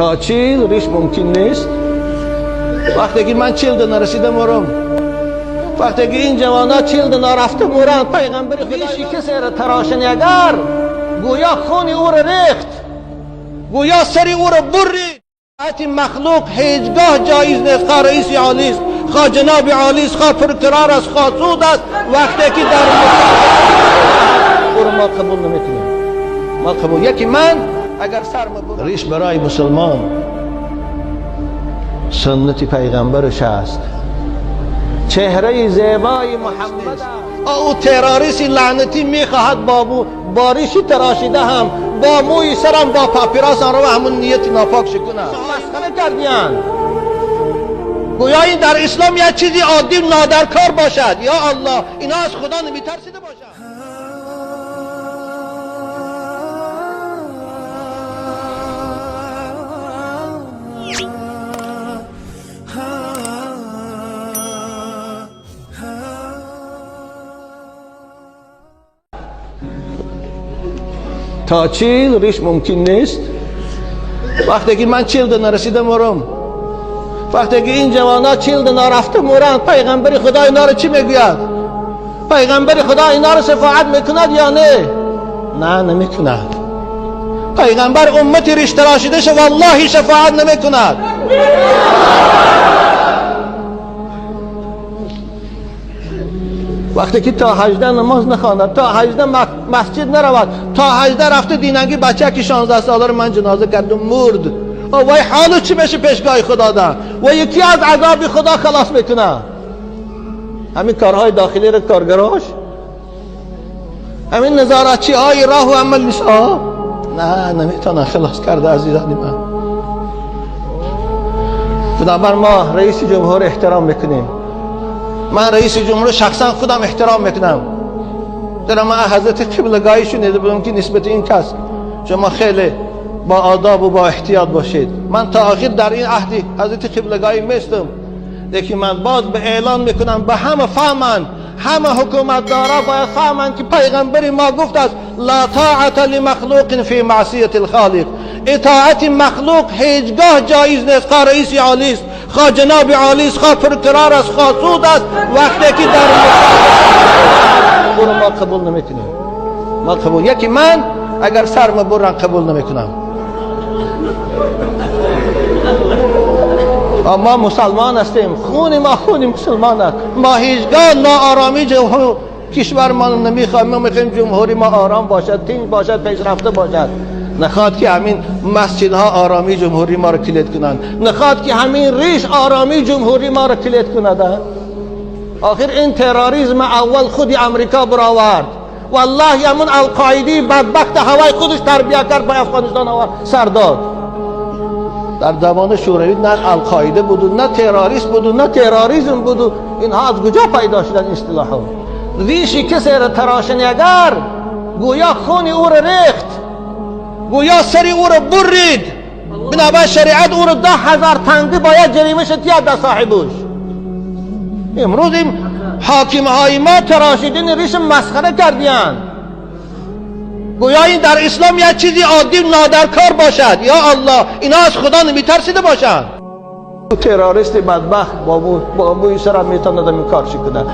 تا 40 ریش ممکن نیست. وقتی که من 40 نرسیدم مرم، وقتی که این جوانا 40 نرفته مرن، پیغمبر ریشی کسی را تراشن اگر گویا خون او را ریخت، گویا سری او را برید. حتی مخلوق هیچگاه جایز نیست، خواه رئیس عالی است، خواه جناب عالی است، خواه پرکرار است، خواه سود است، وقتی که در او را ما قبول نمیکنیم. ما قبول یکی من اگر سرم برم ریش برای مسلمان سنت پیغمبرش است، چهره زیبای محمد است. او تروریستی لعنتی میخواهد با ریشی تراشیده هم با موی سرم با پاپیراس آن رو همون نیت ناپاک شکنه. مسخره کردین. گویا این در اسلام یه چیزی عادی نادرکار باشد. یا الله، اینا از خدا نمیترسیده باشد. تا 40 ریش ممکن نیست. وقتی که من 40 نرسیدم مرم، وقتی که این جوانا 40 نرفته مرن، پیغمبر خدا اینا رو چی میگوید؟ پیغمبر خدا اینا رو شفاعت میکند یا نه؟ نه، نمیکند. پیغمبر امت ریش تراشیده شه والله شفاعت نمیکند. وقتی که تا 18 نماز نخواند، تا 18 مسجد نرود، تا 18 رفته دیننگی بچه که 16 ساله رو من جنازه کردم مرد، وای حالو چی بشه پیشگاه خدا ده؟ و یکی از عذاب خدا خلاص میکنه؟ همین کارهای داخلی رو کارگراش، همین نظارتچی های راه و عمل نسا نه نمیتونه خلاص کرده. عزیزان من، بنابر ما رئیس جمهور احترام میکنیم. من رئیس جمهور شخصا خودم احترام میکنم. در من حضرت قبلگاهی شنیده بودم که نسبت این کس شما خیلی با آداب و با احتیاط باشید. من تا آخر در این عهد حضرت قبلگاهی میستم، لیکن من باز به اعلان میکنم به همه فهمن، همه حکومت دارا باید فهمن که پیغمبر ما گفت است لا طاعت لمخلوق فی معصیت الخالق. اطاعت مخلوق هیچگاه جایز نیست، خواه رئیس عالی است، خواه جناب عالی است، خواه پرکرار است، خواه سود است، وقتی که در او رو ما قبول نمیکنیم. ما قبول یکی من اگر سرم برن قبول نمیکنم. ما مسلمان هستیم، خون ما خون مسلمان است. ما هیچگاه ناآرامی کشور ما نمیخوایم. ما میخوایم جمهوری ما آرام باشد، تنگ باشد، پیشرفته باشد. نخواد که همین مسجدها آرامی جمهوری ما را کلید کنند، نخواد که همین ریش آرامی جمهوری ما را کلید کند. آخر این تروریسم اول خودی امریکا برآورد. والله همون القاعده بدبخت هوای خودش تربیت کرد، به افغانستان سر داد. در زمان شوروی نه القاعده بود، نه تروریست بود، نه تروریسم بود. اینها از کجا پیدا شدن اصطلاحا؟ ریشی کسی را تراشن اگر گویا خون او را ریخت، گویا سری او را برید. بنابراین شریعت او را 10,000 تنگه باید جریمه شد یا صاحبش. امروز این حاکم های ما تراشیدن ریش مسخره کردیان. گویا این در اسلام یه چیزی عادی نادرکار باشد. یا الله، اینا از خدا نمیترسیده باشند. تروریست بدبخت با موی سرم میتونه این کار کنه،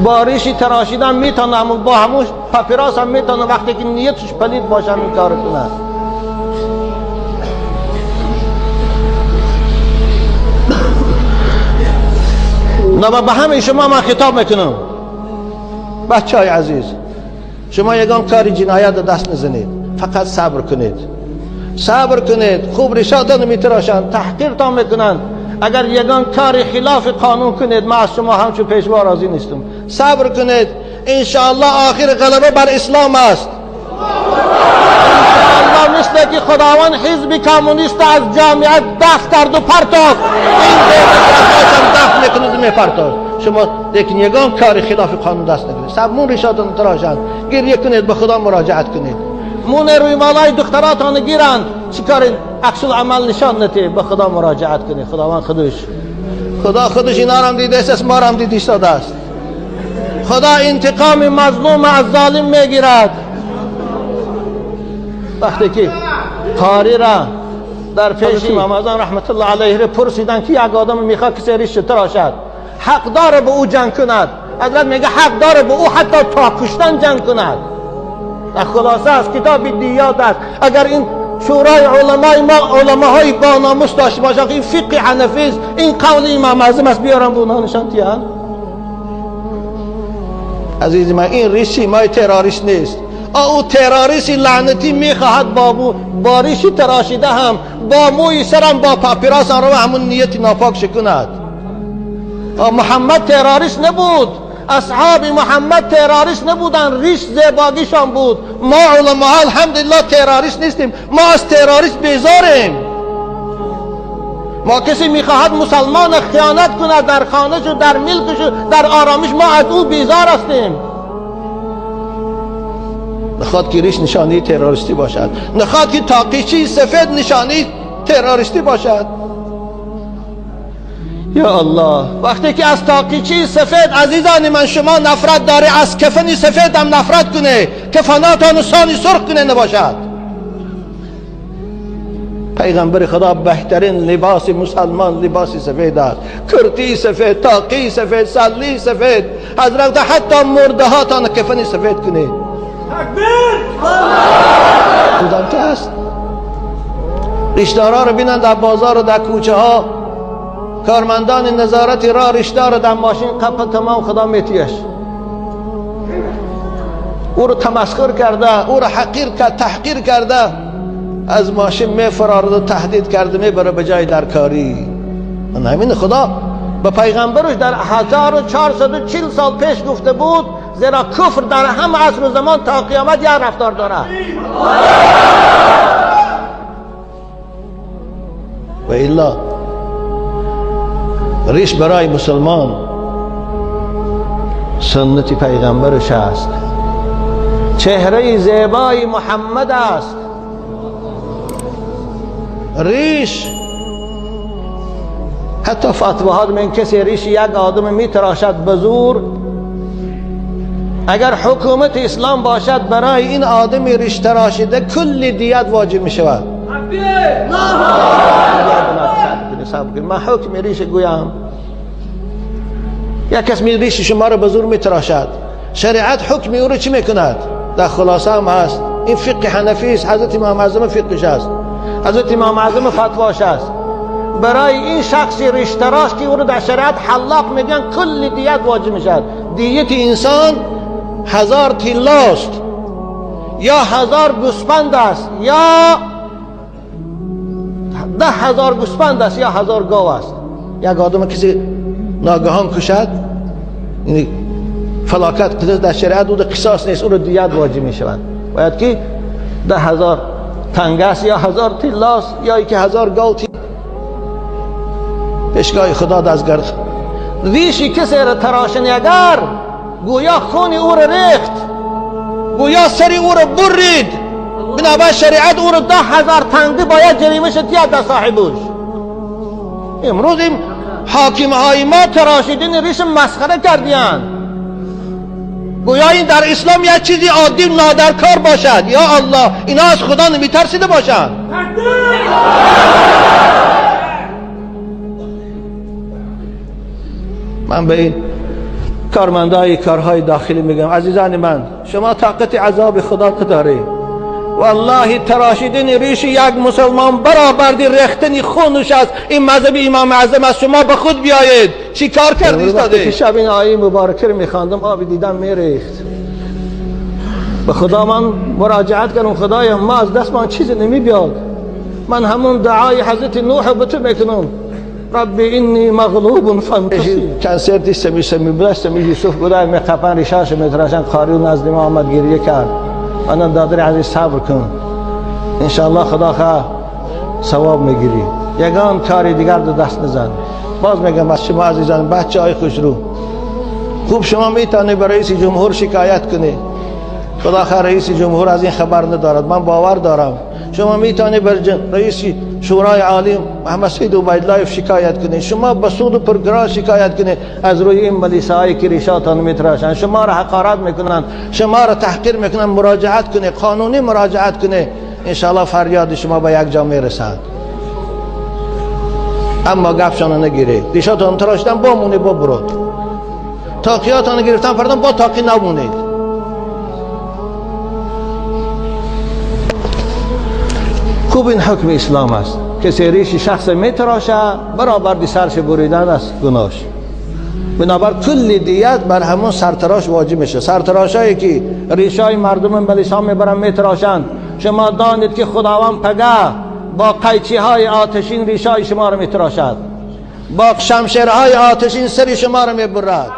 با ریشی تراشیدن میتونه، با همون پاپیراس هم میتونه، وقتی که نیتش پلید باشه این کار کنه. نه به همه شما من خطاب میکنم، بچه های عزیز، شما یگان کاری جنایت دست نزنید، فقط صبر کنید. صبر کنید. خوب ریشاتان میتراشند، تحقیرتان میکنند. اگر یگان کاری خلاف قانون کنید، ما از شما همچون پیشوا راضی نیستم. صبر کنید، انشاءالله آخر غلبه بر اسلام است. انشاءالله مثل که خداوند حزب کمونیست از جامعه دفع کرد و پرتاب، این دفع میکنید و میپرتاب. شما لیکن یگان کاری خلاف قانون دست نگیرید. صبر ریشاتان تراشند، گریه کنید، به خدا مراجعت کنید. مون روی مالای دختراتان گیرند، چیکارین؟ عکس العمل نشان نده، به خدا مراجعت کنید. خداوند خدا خودش اینا هم دیده است، ما هم دیده ایستاده است. خدا انتقام مظلوم از ظالم میگیرد. وقتی که قاری را در پیش امام اعظم رحمت الله علیه پرسیدن که یک آدم میخواد کسی ریش تراشد حق داره به او جنگ کند؟ حضرت میگه حق داره به او حتی تا کشتن جنگ کند. در خلاصه از کتاب دیات است. اگر این شورای علمای ما علماهای با ناموس داشته باشند، این فقه حنفی است، این قول امام اعظم است، بیارم به اونها نشان دهند. عزیز من، این ریش مای تروریست نیست. او تروریست لعنتی میخواهد با ریش تراشیده هم با موی سرم با پاپیراس آن رو همون نیت ناپاک شکند. محمد تروریست نبود، اصحاب محمد تروریست نبودن، ریش زیباگیشان بود. ما علما الحمدلله تروریست نیستیم، ما از تروریست بیزاریم. ما کسی میخواهد مسلمان خیانت کند در خانه‌ش و در ملکش و در آرامش، ما از او بیزار هستیم. نخواد که ریش نشانی تروریستی باشد، نخواد که تاقیچی سفید نشانی تروریستی باشد. یا الله، وقتی که از تاقیچی سفید عزیزان من شما نفرت داره، از کفن سفید هم نفرت کنه، کفناتان سانی سرخ کنه نباشد. پیغمبر خدا بهترین لباس مسلمان لباس سفید است، کرتی سفید، تاقی سفید، سلی سفید. حضرت حتی مرده هاتان کفن سفید کنه. تکبیر! بودم که هست ریشدارا رو بینن در بازار و در کوچه ها، کارمندان نظارت را ریشدار در ماشین قپ تمام خدا میتیش، او رو تمسخر کرده، او رو حقیر کرد، تحقیر کرده، از ماشین میفرارد و تهدید کرده میبره به جای درکاری. من همین خدا به پیغمبرش در 1440 سال پیش گفته بود، زیرا کفر در همه عصر و زمان تا قیامت یک رفتار داره. و الا ریش برای مسلمان سنت پیغمبرش است، چهره زیبای محمد است. ریش حتی فتواها من کسی ریش یک آدم میتراشد به زور، اگر حکومت اسلام باشد برای این آدم ریش تراشیده کل دیت واجب می شود. من حکم ریش گویم، یک کس می ریش شما رو به زور می تراشد، شریعت حکم او رو چی می کند؟ در خلاصه هم هست، این فقه حنفی است، حضرت امام اعظم فقهش است، حضرت امام اعظم فتواش است. برای این شخصی ریش تراش که او رو در شریعت حلاق میگن کل دیت واجب می شود. دیت انسان 1000 تیلاست، یا 1000 گوسفند است، یا 10,000 گوسفند است، یا 1000 گاو است. یک آدم کسی ناگهان کشد، یعنی فلاکت کشد، در شریعت او قصاص نیست، او رو دیت واجب می شود. باید که 10,000 تنگ است، یا 1000 تیلاست، یا که 1000 گاو پیشگاه خدا دستگرد. ریشی کسی را تراشن اگر گویا خون او را ریخت، گویا سری او را برید، بنابرای شریعت او را 10,000 تنگه باید جریمه شد در صاحبش. امروز این حاکم های ما تراشیدن ریش مسخره کردیان، گویا این در اسلام یک چیزی عادی نادرکار باشد. یا الله، اینا از خدا نمیترسیده باشند. من به این کارمندای کارهای داخلی میگم، عزیزان من، شما طاقت عذاب خدا دارید. والله تراشیدن ریش یک مسلمان برابر ریختن خونش است. این مذهب امام اعظم است. شما به خود بیایید چی کار کردید؟ وقتی که شب این آیه مبارکه رو میخواندم آب دیدم میریخت. به خدا من مراجعت کردم، خدایا ما از دست من چیزی نمیبیاد، من همون دعای حضرت نوح به تو میکنم، ربی انی مغلوب فانتصر. کنسر دیست میبلست یوسف گدای می قپن ریشاش میتراشن، قاریون نزد ما آمد گریه کرد. من دادر عزیز صبر کن، انشاءالله خدا خواه ثواب میگیری، یگان کاری دیگر دو دست نزن. باز میگم از شما عزیزان، بچه های خوش رو خوب شما میتونی به رئیس جمهور شکایت کنی، خدا خواه رئیس جمهور از این خبر ندارد، من باور دارم. شما میتونی بر رئیس شورای عالی محمد سید عبیدالله شکایت کنید، شما به سود و پرگران شکایت کنید از روی این ملیسه‌هایی که ریشاتان میتراشند، شما را حقارت میکنند، شما را تحقیر میکنند. مراجعت کنید، قانونی مراجعت کنید، انشاءالله فریاد شما به یک جا میرسد. اما گفشانو نگیره. ریشاتون تراشتن بمونه با برود، تاقیاتون گرفتن فردا با تاقی نمونید. خوب این حکم اسلام است. کسی ریش شخص میتراشه برآورد سرش بریدن است گناهش. بنابر کل دیت بر همون سرتراش واجب میشه. سرتراشایی که ریشای مردم بلشان میبرن میتراشند، شما دانید که خداوند پگاه با قیچی های آتشین ریشای شما رو میتراشد، با شمشیرهای آتشین سر شما رو میبرد.